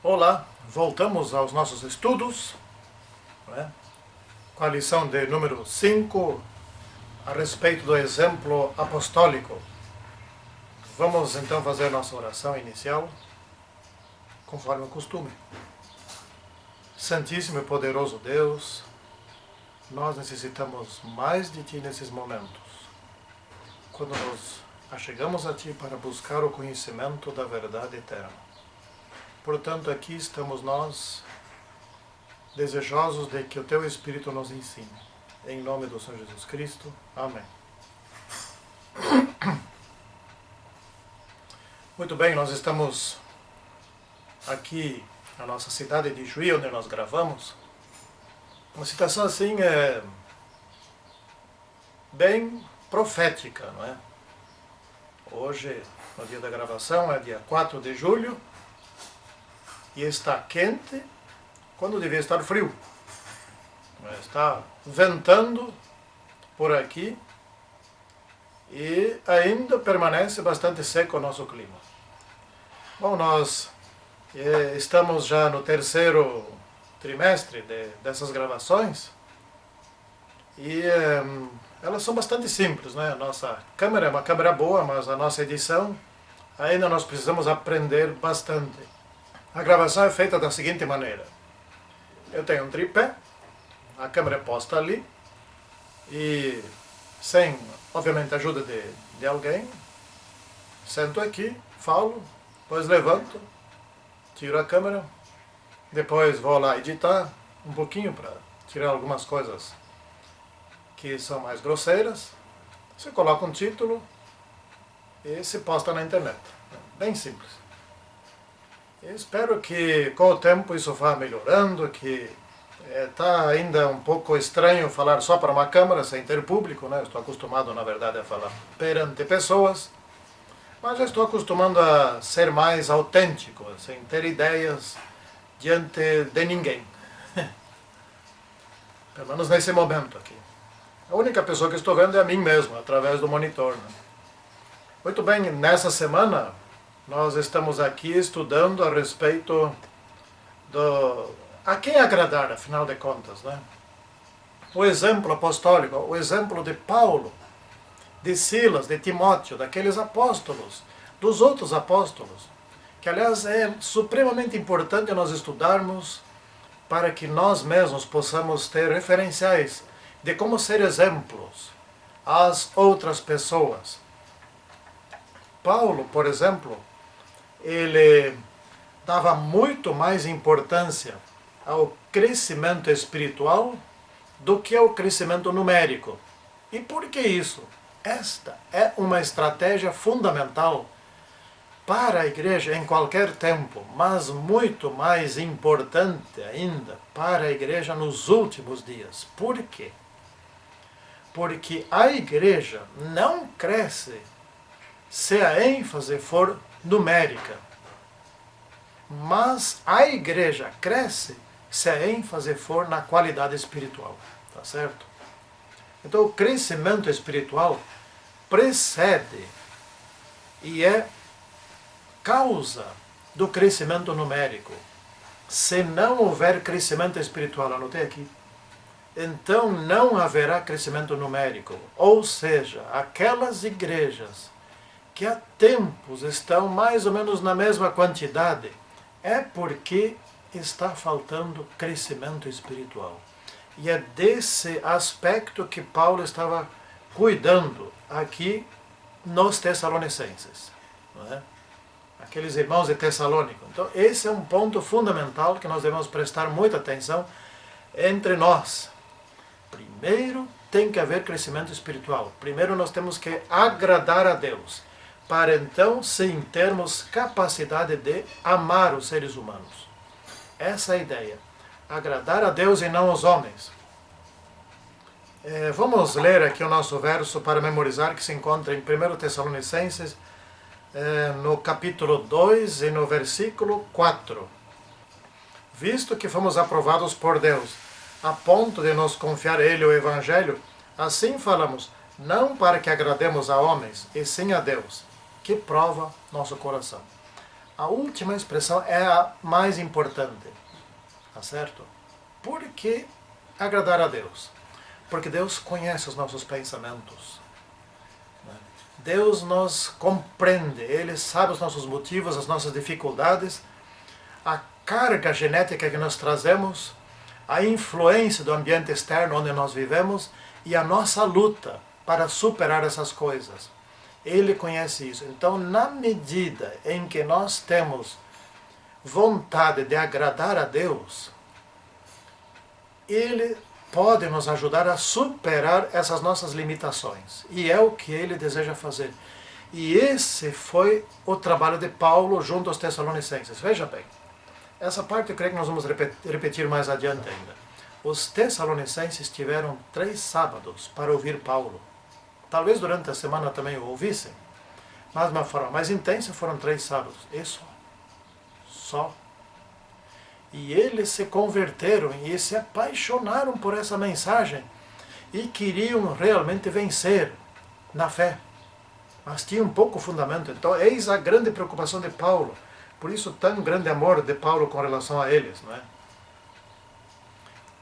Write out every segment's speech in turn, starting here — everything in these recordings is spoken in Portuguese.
Olá, voltamos aos nossos estudos, com a lição de número 5, a respeito do exemplo apostólico. Vamos então fazer nossa oração inicial, conforme o costume. Santíssimo e poderoso Deus, nós necessitamos mais de Ti nesses momentos, quando nos achegamos a Ti para buscar o conhecimento da verdade eterna. Portanto, aqui estamos nós, desejosos de que o Teu Espírito nos ensine. Em nome do Senhor Jesus Cristo. Amém. Muito bem, nós estamos aqui na nossa cidade de Juí, onde nós gravamos. Uma situação assim bem profética, não é? Hoje, no dia da gravação, é dia 4 de julho, e está quente quando devia estar frio. Está ventando por aqui e ainda permanece bastante seco o nosso clima. Bom, nós estamos já no terceiro trimestre dessas gravações e elas são bastante simples, né? A nossa câmera é uma câmera boa, mas a nossa edição ainda nós precisamos aprender bastante. A gravação é feita da seguinte maneira: eu tenho um tripé, a câmera é posta ali e sem, obviamente, a ajuda de alguém, sento aqui, falo, depois levanto, tiro a câmera, depois vou lá editar um pouquinho para tirar algumas coisas que são mais grosseiras, você coloca um título e se posta na internet. Bem simples. Eu espero que com o tempo isso vá melhorando, que está ainda um pouco estranho falar só para uma câmera sem ter público, né? Estou acostumado, na verdade, a falar perante pessoas, mas já estou acostumando a ser mais autêntico, sem ter ideias diante de ninguém. Pelo menos nesse momento aqui. A única pessoa que estou vendo é a mim mesmo, através do monitor, né? Muito bem, nessa semana nós estamos aqui estudando a respeito a quem agradar, afinal de contas, né? O exemplo apostólico, o exemplo de Paulo, de Silas, de Timóteo, daqueles apóstolos, dos outros apóstolos, que aliás é supremamente importante nós estudarmos para que nós mesmos possamos ter referenciais de como ser exemplos às outras pessoas. Paulo, por exemplo, ele dava muito mais importância ao crescimento espiritual do que ao crescimento numérico. E por que isso? Esta é uma estratégia fundamental para a igreja em qualquer tempo, mas muito mais importante ainda para a igreja nos últimos dias. Por quê? Porque a igreja não cresce se a ênfase for numérica, mas a igreja cresce se a ênfase for na qualidade espiritual, tá certo? Então o crescimento espiritual precede e é causa do crescimento numérico. Se não houver crescimento espiritual, anotei aqui, então não haverá crescimento numérico, ou seja, aquelas igrejas que há tempos estão mais ou menos na mesma quantidade, é porque está faltando crescimento espiritual. E é desse aspecto que Paulo estava cuidando aqui nos Tessalonicenses, não é? Aqueles irmãos de Tessalônica. Então esse é um ponto fundamental que nós devemos prestar muita atenção entre nós. Primeiro tem que haver crescimento espiritual. Primeiro nós temos que agradar a Deus, para então sim termos capacidade de amar os seres humanos. Essa é a ideia. Agradar a Deus e não aos homens. Vamos ler aqui o nosso verso para memorizar, que se encontra em 1 Tessalonicenses, no capítulo 2 e no versículo 4. Visto que fomos aprovados por Deus, a ponto de nos confiar a Ele o Evangelho, assim falamos, não para que agrademos a homens, e sim a Deus, que prova nosso coração. a última expressão é a mais importante, tá certo? Por que agradar a Deus? Porque Deus conhece os nossos pensamentos. Deus nos compreende, Ele sabe os nossos motivos, as nossas dificuldades, a carga genética que nós trazemos, a influência do ambiente externo onde nós vivemos e a nossa luta para superar essas coisas. Ele conhece isso. Então, na medida em que nós temos vontade de agradar a Deus, Ele pode nos ajudar a superar essas nossas limitações. E é o que Ele deseja fazer. E esse foi o trabalho de Paulo junto aos Tessalonicenses. Veja bem, essa parte eu creio que nós vamos repetir mais adiante ainda. Os Tessalonicenses tiveram 3 sábados para ouvir Paulo. Talvez durante a semana também o ouvissem, mas de uma forma mais intensa foram 3 sábados. Isso. Só. E eles se converteram e se apaixonaram por essa mensagem e queriam realmente vencer na fé. Mas tinha um pouco fundamento. Então, eis a grande preocupação de Paulo. Por isso, tão grande amor de Paulo com relação a eles, não é?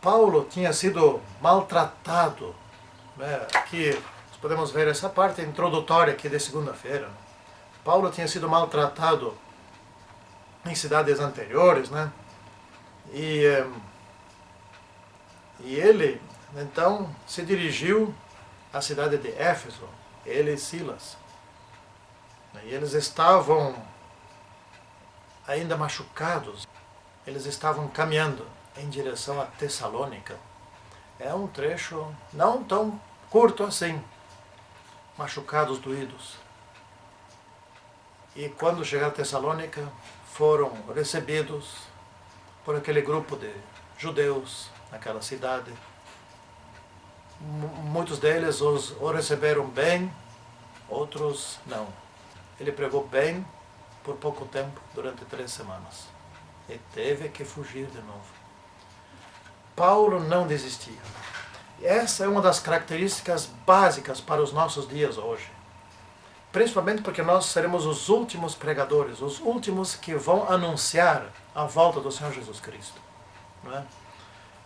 Paulo tinha sido maltratado, né? Aqui nós podemos ver essa parte introdutória aqui de segunda-feira. Paulo tinha sido maltratado em cidades anteriores, né? E ele, então, se dirigiu à cidade de Éfeso, ele e Silas. E eles estavam ainda machucados, eles estavam caminhando em direção a Tessalônica. É um trecho não tão curto assim, machucados, doídos. E quando chegaram a Tessalônica, foram recebidos por aquele grupo de judeus naquela cidade. Muitos deles o receberam bem, outros não. Ele pregou bem por pouco tempo, durante 3 semanas. E teve que fugir de novo. Paulo não desistia. Essa é uma das características básicas para os nossos dias hoje. Principalmente porque nós seremos os últimos pregadores, os últimos que vão anunciar a volta do Senhor Jesus Cristo. Não é?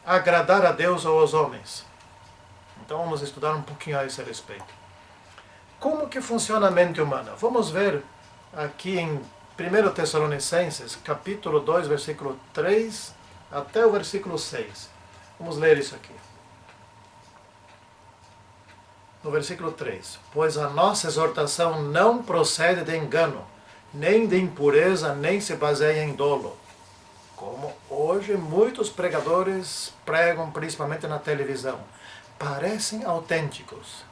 Agradar a Deus ou aos homens. Então vamos estudar um pouquinho a esse respeito. Como que funciona a mente humana? Vamos ver aqui em 1 Tessalonicenses, capítulo 2, versículo 3 até o versículo 6. Vamos ler isso aqui. No versículo 3. Pois a nossa exortação não procede de engano, nem de impureza, nem se baseia em dolo. Como hoje muitos pregadores pregam, principalmente na televisão. Parecem autênticos,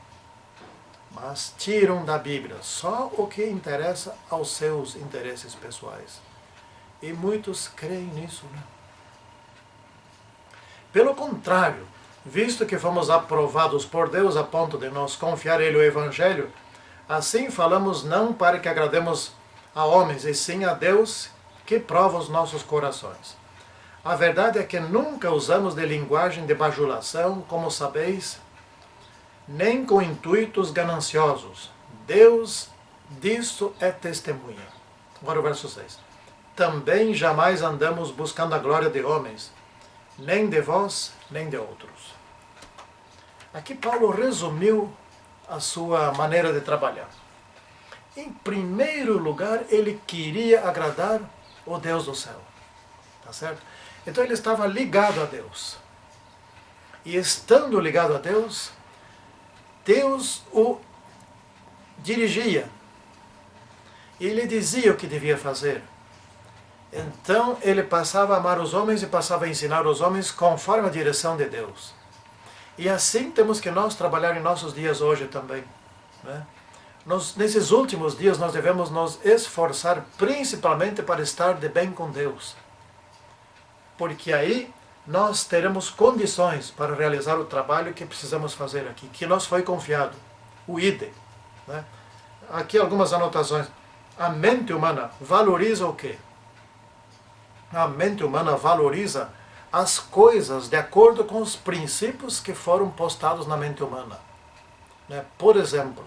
mas tiram da Bíblia só o que interessa aos seus interesses pessoais. E muitos creem nisso, né? Pelo contrário, visto que fomos aprovados por Deus a ponto de nos confiar Ele o Evangelho, assim falamos não para que agrademos a homens, e sim a Deus que prova os nossos corações. A verdade é que nunca usamos de linguagem de bajulação, como sabeis, nem com intuitos gananciosos. Deus disto é testemunha. Agora o verso 6. Também jamais andamos buscando a glória de homens, nem de vós, nem de outros. Aqui Paulo resumiu a sua maneira de trabalhar. Em primeiro lugar, ele queria agradar o Deus do céu. Tá certo? Então ele estava ligado a Deus. E estando ligado a Deus, Deus o dirigia. E ele dizia o que devia fazer. Então ele passava a amar os homens e passava a ensinar os homens conforme a direção de Deus. E assim temos que nós trabalhar em nossos dias hoje também, né? Nesses últimos dias nós devemos nos esforçar principalmente para estar de bem com Deus. Porque aí nós teremos condições para realizar o trabalho que precisamos fazer aqui, que nos foi confiado, o IDE. Né? Aqui algumas anotações. A mente humana valoriza o quê? A mente humana valoriza as coisas de acordo com os princípios que foram postados na mente humana. Né? Por exemplo,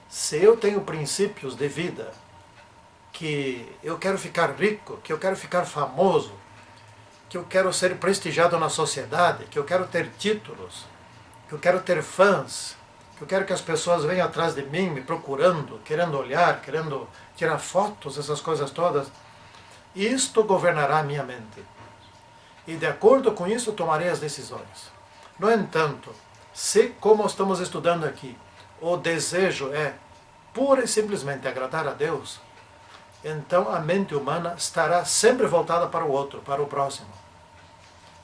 se eu tenho princípios de vida, que eu quero ficar rico, que eu quero ficar famoso, que eu quero ser prestigiado na sociedade, que eu quero ter títulos, que eu quero ter fãs, que eu quero que as pessoas venham atrás de mim, me procurando, querendo olhar, querendo tirar fotos, essas coisas todas. Isto governará a minha mente. E de acordo com isso tomarei as decisões. No entanto, se, como estamos estudando aqui, o desejo é pura e simplesmente agradar a Deus, então a mente humana estará sempre voltada para o outro, para o próximo.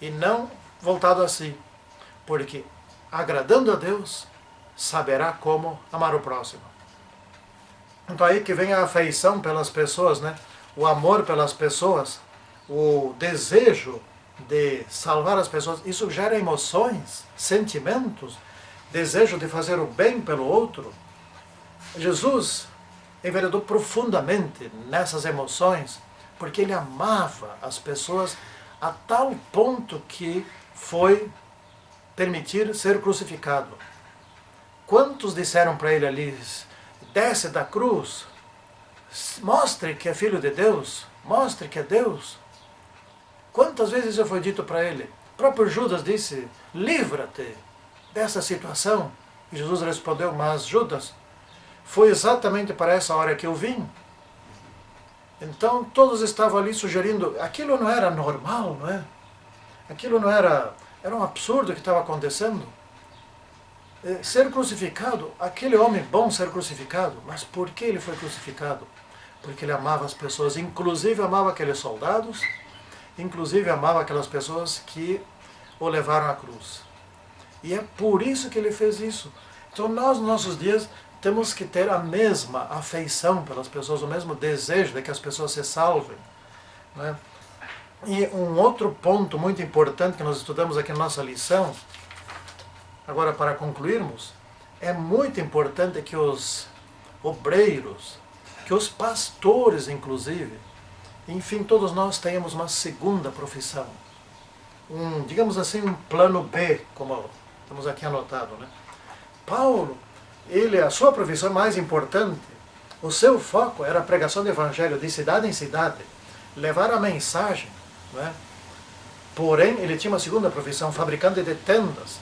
E não voltado a si. Porque agradando a Deus, saberá como amar o próximo. Então aí que vem a afeição pelas pessoas, né? O amor pelas pessoas, o desejo de salvar as pessoas. Isso gera emoções, sentimentos, desejo de fazer o bem pelo outro. Jesus enveredou profundamente nessas emoções, porque ele amava as pessoas a tal ponto que foi permitir ser crucificado. Quantos disseram para ele ali, desce da cruz, mostre que é filho de Deus, mostre que é Deus. Quantas vezes isso foi dito para ele? O próprio Judas disse, livra-te dessa situação. E Jesus respondeu, mas Judas, foi exatamente para essa hora que eu vim. Então todos estavam ali sugerindo, aquilo não era normal, não é? Aquilo não era um absurdo que estava acontecendo. Ser crucificado, aquele homem bom ser crucificado, mas por que ele foi crucificado? Porque ele amava as pessoas, inclusive amava aqueles soldados, inclusive amava aquelas pessoas que o levaram à cruz. E é por isso que ele fez isso. Então nós, nos nossos dias, temos que ter a mesma afeição pelas pessoas, o mesmo desejo de que as pessoas se salvem. Né? E um outro ponto muito importante que nós estudamos aqui na nossa lição, agora para concluirmos, é muito importante que os obreiros, que os pastores inclusive, enfim, todos nós tenhamos uma segunda profissão. Digamos assim, um plano B, como estamos aqui anotado. Né? Paulo, a sua profissão mais importante, o seu foco era a pregação do evangelho de cidade em cidade, levar a mensagem. Não é? Porém, ele tinha uma segunda profissão, fabricante de tendas.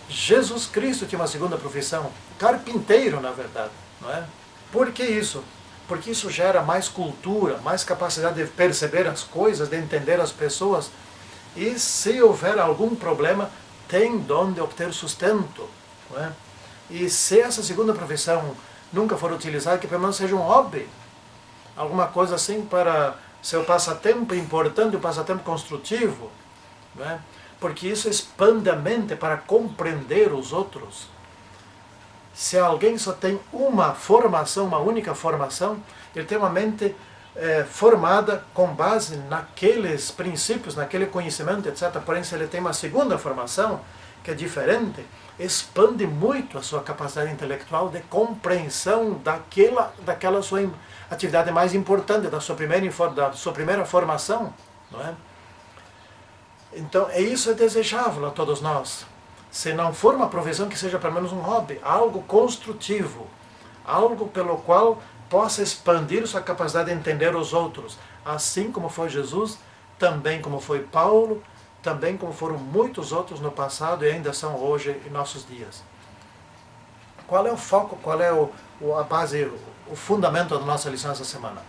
Jesus Cristo tinha uma segunda profissão, carpinteiro, na verdade. Não é? Por que isso? Porque isso gera mais cultura, mais capacidade de perceber as coisas, de entender as pessoas. E se houver algum problema, tem de onde obter sustento. Não é? E se essa segunda profissão nunca for utilizada, que pelo menos seja um hobby, alguma coisa assim para seu passatempo importante, um passatempo construtivo, não é? Porque isso expande a mente para compreender os outros. Se alguém só tem uma formação, uma única formação, ele tem uma mente formada com base naqueles princípios, naquele conhecimento, etc. Porém, se ele tem uma segunda formação, que é diferente, expande muito a sua capacidade intelectual de compreensão daquela sua atividade mais importante, da sua primeira formação. Não é? Então, isso é desejável a todos nós. Se não for uma profissão, que seja pelo menos um hobby, algo construtivo, algo pelo qual possa expandir sua capacidade de entender os outros, assim como foi Jesus, também como foi Paulo, também como foram muitos outros no passado e ainda são hoje em nossos dias. Qual é o foco, qual é a base, o fundamento da nossa lição essa semana?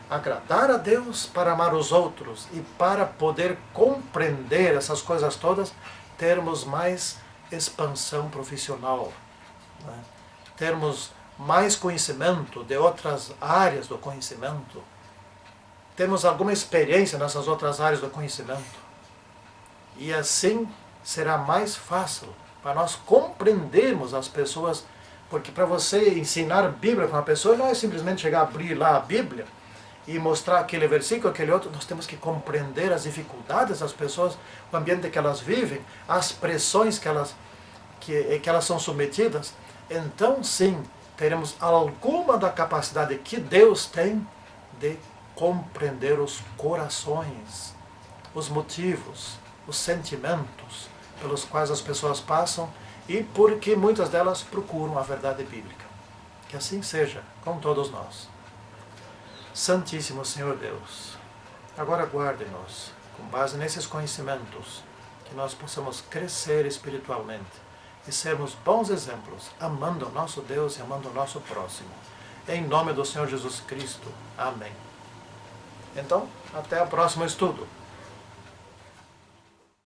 Agradar a Deus para amar os outros e para poder compreender essas coisas todas, termos mais expansão profissional, né? Termos mais conhecimento de outras áreas do conhecimento, temos alguma experiência nessas outras áreas do conhecimento. E assim será mais fácil para nós compreendermos as pessoas, porque para você ensinar a Bíblia para uma pessoa não é simplesmente chegar a abrir lá a Bíblia e mostrar aquele versículo, aquele outro. Nós temos que compreender as dificuldades das pessoas, o ambiente que elas vivem, as pressões que elas são submetidas. Então sim, teremos alguma da capacidade que Deus tem de compreender os corações, os motivos, os sentimentos pelos quais as pessoas passam e porque muitas delas procuram a verdade bíblica. Que assim seja com todos nós. Santíssimo Senhor Deus, agora guarde-nos, com base nesses conhecimentos, que nós possamos crescer espiritualmente e sermos bons exemplos, amando o nosso Deus e amando o nosso próximo. Em nome do Senhor Jesus Cristo. Amém. Então, até o próximo estudo.